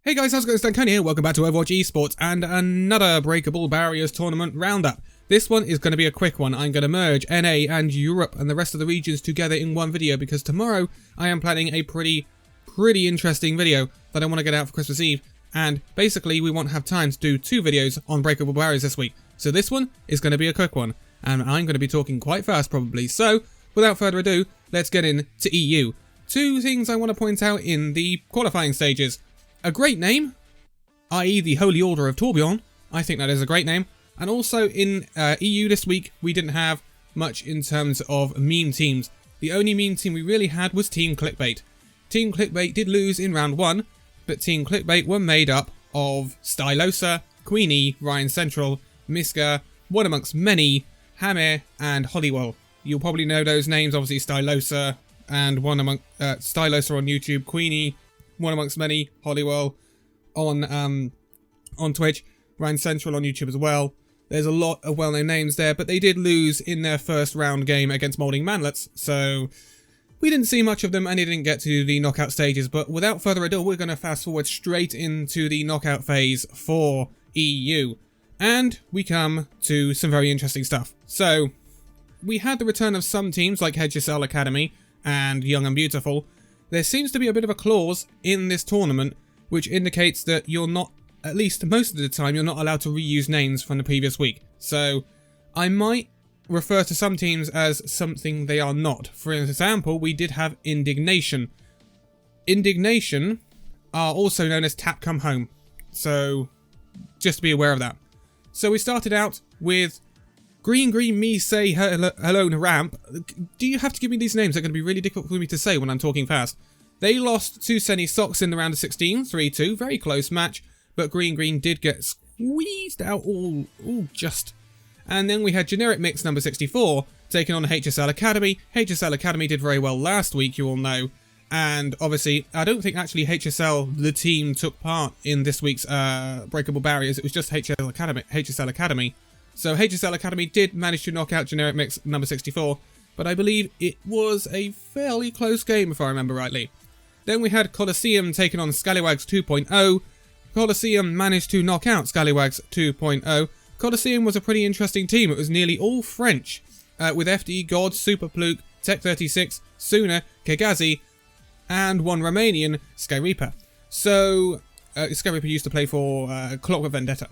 Hey guys, how's it going? It's Danconia here. Welcome back to Overwatch Esports and another Breakable Barriers tournament roundup. This one is going to be a quick one. I'm going to merge NA and Europe and the rest of the regions together in one video because tomorrow I am planning a pretty interesting video that I want to get out for Christmas Eve. And basically we won't have time to do two videos on Breakable Barriers this week. So this one is going to be a quick one. And I'm going to be talking quite fast probably. So without further ado, let's get into EU. Two things I want to point out in the qualifying stages. A great name, i.e. the Holy Order of Tourbillon. I think that is a great name. And also in EU this week, we didn't have much in terms of meme teams. The only meme team we really had was Team Clickbait. Team Clickbait did lose in round 1, but Team Clickbait were made up of Stylosa, Queenie, Ryan Central, Miska, one amongst many, Hammer, and Hollywell. You'll probably know those names, obviously Stylosa, and one among Stylosa on YouTube, Queenie, one amongst many, Hollywell on Twitch, Ryan Central on YouTube as well. There's a lot of well-known names there, but they did lose in their first round game against Molding Manlets, so we didn't see much of them and they didn't get to the knockout stages. But without further ado, we're going to fast forward straight into the knockout phase for EU. And we come to some very interesting stuff. So, we had the return of some teams like HSL Academy and Young and Beautiful. There seems to be a bit of a clause in this tournament which indicates that you're not, at least most of the time, you're not allowed to reuse names from the previous week. So I might refer to some teams as something they are not. For example, we did have Indignation. Indignation are also known as Tap Come Home. So just to be aware of that. So we started out with Green Me Say Hello Ramp. Do you have to give me these names? They're going to be really difficult for me to say when I'm talking fast. They lost to Senny Socks in the round of 16, 3-2. Very close match, but Green did get squeezed out all just. And then we had Generic Mix number 64 taking on HSL Academy. HSL Academy did very well last week, you all know. And obviously, I don't think actually HSL, the team, took part in this week's Breakable Barriers. It was just HSL Academy. So HSL Academy did manage to knock out Generic Mix number 64, but I believe it was a fairly close game if I remember rightly. Then we had Colosseum taking on Scallywags 2.0. Colosseum managed to knock out Scallywags 2.0. Colosseum was a pretty interesting team. It was nearly all French, with FD God, Super Pluke, Tech 36, Suna, Kegazi, and one Romanian, Skyreaper. So, Skyreaper used to play for Clockwork Vendetta.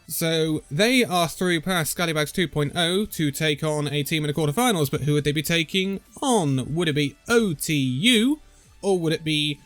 So they are through past Scallywags 2.0 to take on a team in the quarterfinals, but who would they be taking on? Would it be OTU or would it be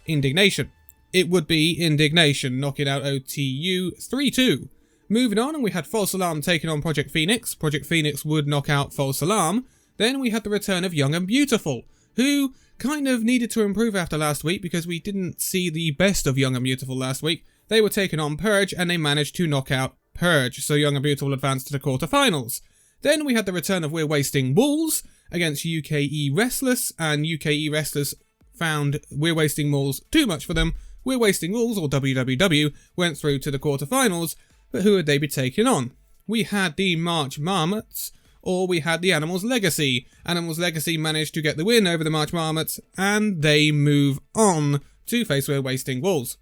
Indignation? It would be Indignation, knocking out OTU 3-2. Moving on, and we had False Alarm taking on Project Phoenix. Project Phoenix would knock out False Alarm. Then we had the return of Young and Beautiful, who kind of needed to improve after last week because we didn't see the best of Young and Beautiful last week. They were taking on Purge and they managed to knock out Purge, so Young and Beautiful advanced to the quarterfinals. Then we had the return of We're Wasting Walls against UKE Restless, and UKE Restless found We're Wasting Walls too much for them. We're Wasting Walls, or WWW, went through to the quarterfinals, but who would they be taking on? We had the March Marmots, or we had the Animals Legacy. Animals Legacy managed to get the win over the March Marmots, and they move on to face We're Wasting Walls.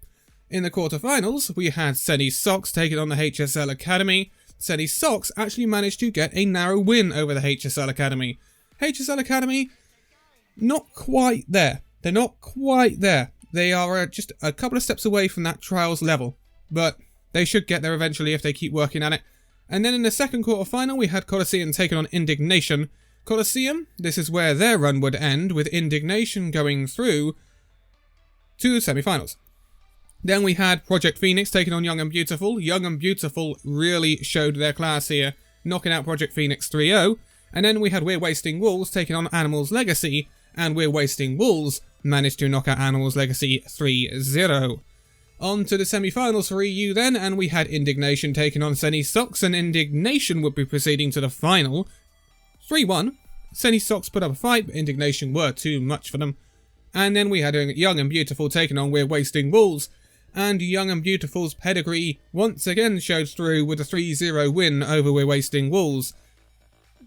In the quarterfinals, we had Senny Socks taking on the HSL Academy. Senny Socks actually managed to get a narrow win over the HSL Academy. HSL Academy, not quite there. They're not quite there. They are just a couple of steps away from that Trials level, but they should get there eventually if they keep working at it. And then in the second quarterfinal, we had Colosseum taking on Indignation. Colosseum, this is where their run would end, with Indignation going through to the semi-finals. Then we had Project Phoenix taking on Young and Beautiful. Young and Beautiful really showed their class here, knocking out Project Phoenix 3-0. And then we had We're Wasting Walls taking on Animals Legacy, and We're Wasting Walls managed to knock out Animals Legacy 3-0. On to the semi-finals for EU then, and we had Indignation taking on Senny Socks, and Indignation would be proceeding to the final. 3-1. Senny Socks put up a fight, but Indignation were too much for them. And then we had Young and Beautiful taking on We're Wasting Walls, and Young and Beautiful's pedigree once again showed through with a 3-0 win over We're Wasting Walls.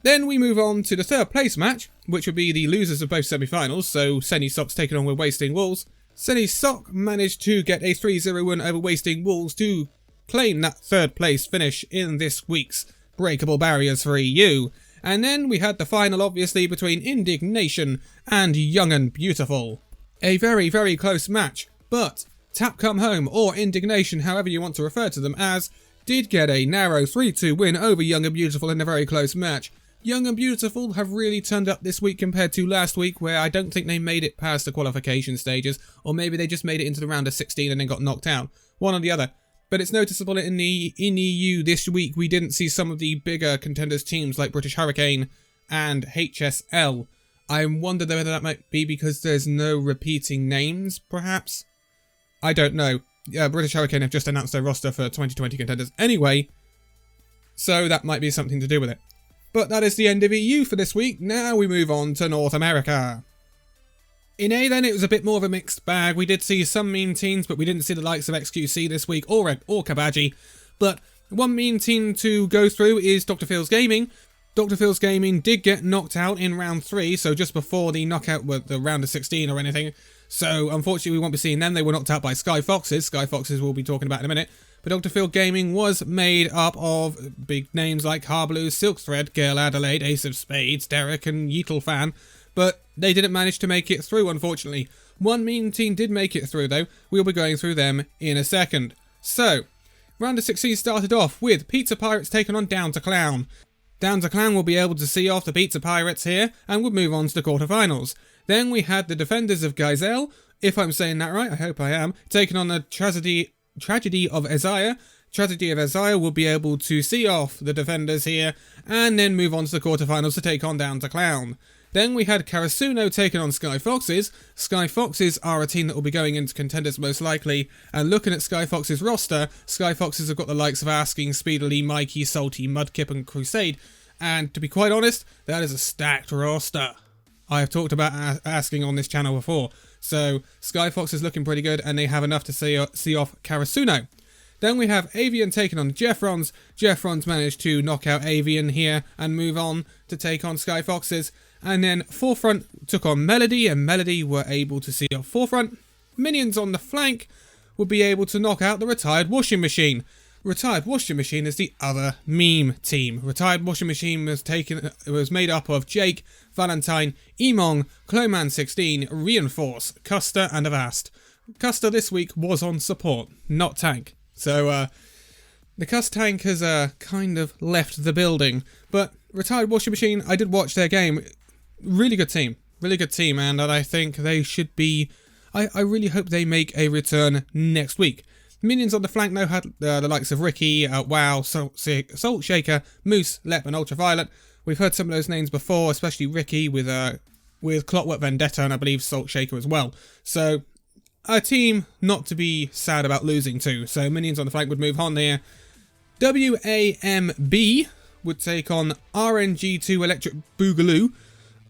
Then we move on to the third place match, which would be the losers of both semi-finals, so Senny Socks taking on We're Wasting Walls, Silly Sock managed to get a 3-0 win over Wasting Wolves to claim that third place finish in this week's Breakable Barriers for EU. And then we had the final, obviously, between Indignation and Young and Beautiful. A very, very close match, but Tap Come Home, or Indignation, however you want to refer to them as, did get a narrow 3-2 win over Young and Beautiful in a very close match. Young and Beautiful have really turned up this week compared to last week, where I don't think they made it past the qualification stages, or maybe they just made it into the round of 16 and then got knocked out. One or the other. But it's noticeable in EU this week we didn't see some of the bigger contenders teams like British Hurricane and HSL. I wonder whether that might be because there's no repeating names, perhaps? I don't know. British Hurricane have just announced their roster for 2020 contenders anyway, so that might be something to do with it. But that is the end of EU for this week. Now we move on to North America. In A then, it was a bit more of a mixed bag. We did see some mean teams, but we didn't see the likes of XQC this week or Kabaji. But one mean team to go through is Dr. Phil's Gaming. Dr. Phil's Gaming did get knocked out in round 3, so just before the knockout with the round of 16 or anything. So unfortunately we won't be seeing them. They were knocked out by Sky Foxes. Sky Foxes we'll be talking about in a minute. But Dr. Phil Gaming was made up of big names like Harblue, Silk Thread, Girl Adelaide, Ace of Spades, Derek and Yeetle Fan. But they didn't manage to make it through, unfortunately. One mean team did make it through, though. We'll be going through them in a second. So, round of 16 started off with Pizza Pirates taking on Down to Clown. Down to Clown will be able to see off the Pizza Pirates here, and would move on to the quarterfinals. Then we had the Defenders of Gazelle, if I'm saying that right, I hope I am, taking on the Tragedy of Isaiah. Tragedy of Isaiah will be able to see off the Defenders here, and then move on to the quarterfinals to take on Down to Clown. Then we had Karasuno taking on Sky Foxes. Sky Foxes are a team that will be going into contenders most likely, and looking at Sky Foxes' roster, Sky Foxes have got the likes of Asking, Speedily, Mikey, Salty, Mudkip and Crusade, and to be quite honest, that is a stacked roster. I have talked about Asking on this channel before, so Sky Fox is looking pretty good, and they have enough to see off Karasuno. Then we have Avian taking on Jeffrons. Jeffrons managed to knock out Avian here and move on to take on Sky Foxes. And then Forefront took on Melody, and Melody were able to see off Forefront. Minions on the flank would be able to knock out the Retired Washing Machine. Retired Washing Machine is the other meme team. Retired Washing Machine was made up of Jake, Valentine, Emong, Cloman16, Reinforce, Custer, and Avast. Custer this week was on support, not tank. So, the Cuss tank has kind of left the building. But Retired Washing Machine, I did watch their game. Really good team, and I think they should be. I really hope they make a return next week. Minions on the flank now had the likes of Ricky, WoW, Salt Shaker, Moose, Lep, and Ultraviolet. We've heard some of those names before, especially Ricky with Clockwork Vendetta, and I believe Salt Shaker as well. So a team not to be sad about losing to. So Minions on the flank would move on there. WAMB would take on RNG2 Electric Boogaloo.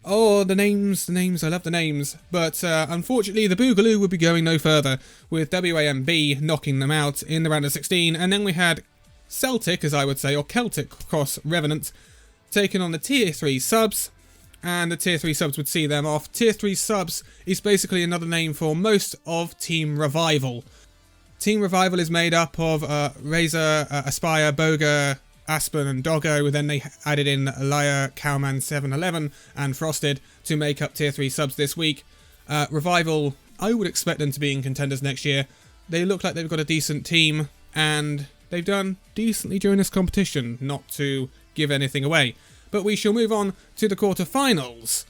Oh, the names, I love the names. But unfortunately, the Boogaloo would be going no further, with WAMB knocking them out in the round of 16. And then we had Celtic, as I would say, or Celtic Cross Revenant, taking on the Tier 3 subs. And the Tier 3 subs would see them off. Tier 3 subs is basically another name for most of Team Revival. Team Revival is made up of Razor, Aspire, Boga, Aspen and Doggo. Then they added in Liar, Cowman 711 and Frosted to make up Tier 3 subs this week. Revival, I would expect them to be in contenders next year. They look like they've got a decent team, and they've done decently during this competition, not to give anything away. But we shall move on to the quarterfinals.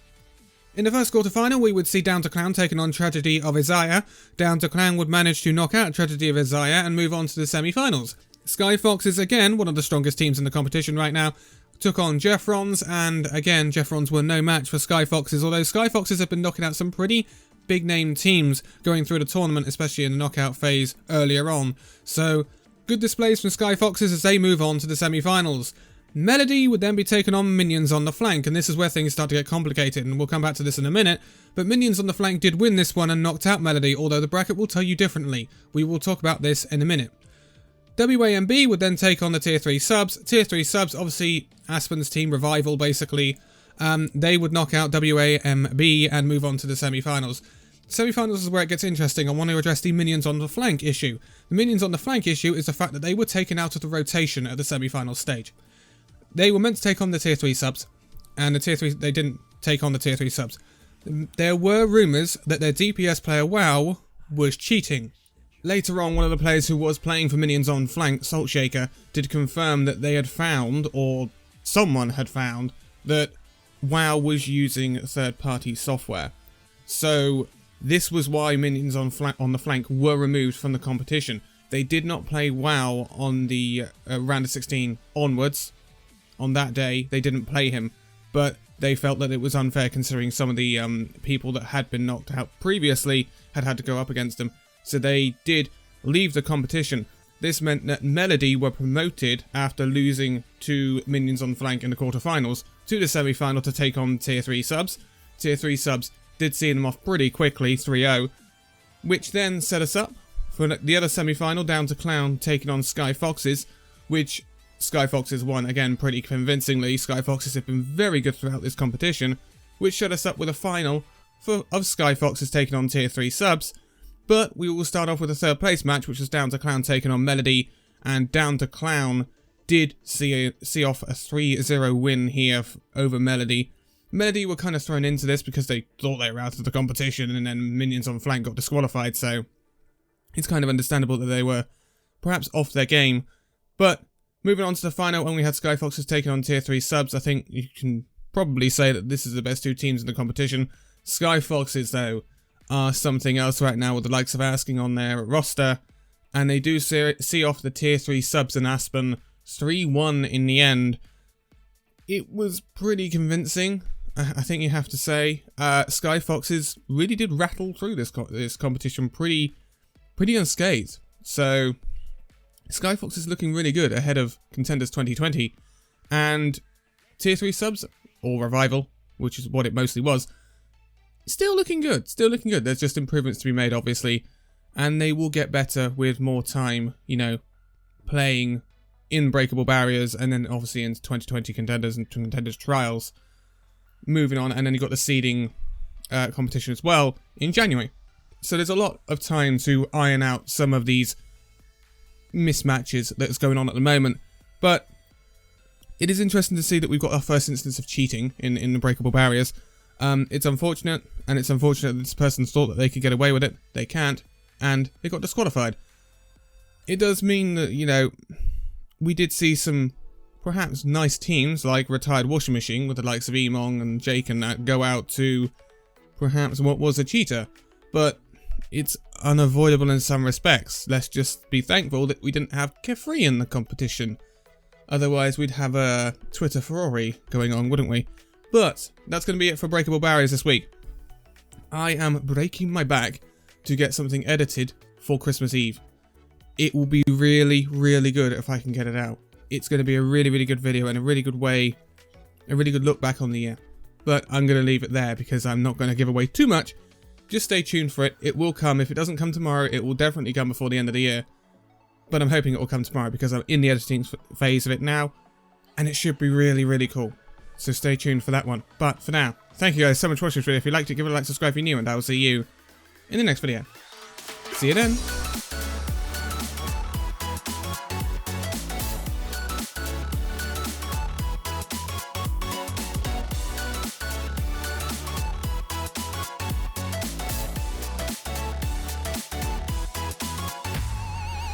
In the first quarterfinal, we would see Down to Clown taking on Tragedy of Isaiah. Down to Clown would manage to knock out Tragedy of Isaiah and move on to the semi-finals. Sky Fox is again one of the strongest teams in the competition right now. Took on Jeffrons, and again, Jeffrons were no match for Sky Foxes, although Sky Foxes have been knocking out some pretty big-name teams going through the tournament, especially in the knockout phase earlier on. So, good displays from Sky Foxes as they move on to the semi-finals. Melody would then be taken on Minions on the flank, and this is where things start to get complicated, and we'll come back to this in a minute. But Minions on the flank did win this one and knocked out Melody, although the bracket will tell you differently. We will talk about this in a minute. WAMB would then take on the Tier 3 subs. Tier 3 subs, obviously Aspen's team, Revival basically. They would knock out WAMB and move on to the semi-finals. Semi-finals is where it gets interesting. I want to address the minions on the flank issue. The minions on the flank issue is the fact that they were taken out of the rotation at the semi-final stage. They were meant to take on the tier 3 subs, and they didn't take on the tier 3 subs. There were rumours that their DPS player WoW was cheating. Later on, one of the players who was playing for minions on flank, Saltshaker, did confirm that they had found, or someone had found, that WoW was using third-party software. So this was why minions on the flank were removed from the competition. They did not play WoW on the round of 16 onwards. On that day, they didn't play him, but they felt that it was unfair considering some of the people that had been knocked out previously had to go up against them. So they did leave the competition. This meant that Melody were promoted after losing to minions on flank in the quarterfinals to the semi-final to take on tier 3 subs. Tier 3 subs did see them off pretty quickly, 3-0, which then set us up for the other semi-final, down to Clown taking on Sky Foxes, which Sky Foxes won again pretty convincingly. Sky Foxes have been very good throughout this competition, which set us up with a final of Sky Foxes taking on tier 3 subs. But we will start off with a third place match, which was Down to Clown taking on Melody, and Down to Clown did see off a 3-0 win here over Melody. Melody were kind of thrown into this because they thought they were out of the competition, and then minions on flank got disqualified, so it's kind of understandable that they were perhaps off their game. But moving on to the final, when we had Sky Foxes taking on tier 3 subs, I think you can probably say that this is the best two teams in the competition. Sky Foxes, though, are something else right now with the likes of Asking on their roster, and they do see off the tier 3 subs in Aspen 3-1 in the end. It was pretty convincing, I think you have to say. Sky Foxes really did rattle through this competition pretty unscathed. So Sky Fox is looking really good ahead of Contenders 2020, and tier 3 subs, or Revival, which is what it mostly was, still looking good. There's just improvements to be made, obviously, and they will get better with more time, you know, playing in Breakable Barriers, and then obviously into 2020 Contenders and Contenders Trials. Moving on, and then you've got the seeding competition as well in January. So there's a lot of time to iron out some of these mismatches that's going on at the moment, but it is interesting to see that we've got our first instance of cheating in the Breakable Barriers. It's unfortunate, and it's unfortunate that this person thought that they could get away with it. They can't, and they got disqualified. It does mean that, you know, we did see some perhaps nice teams like Retired Washing Machine with the likes of Emong and Jake and that go out to perhaps what was a cheater, but it's unavoidable in some respects. Let's just be thankful that we didn't have Kefri in the competition. Otherwise, we'd have a Twitter Ferrari going on, wouldn't we? But that's going to be it for Breakable Barriers this week. I am breaking my back to get something edited for Christmas Eve. It will be really, really good if I can get it out. It's going to be a really, really good video and a really good way, a really good look back on the year. But I'm going to leave it there because I'm not going to give away too much. Just stay tuned for it. It will come. If it doesn't come tomorrow, it will definitely come before the end of the year. But I'm hoping it will come tomorrow because I'm in the editing phase of it now. And it should be really, really cool. So stay tuned for that one. But for now, thank you guys so much for watching this video. If you liked it, give it a like, subscribe if you're new, and I will see you in the next video. See you then.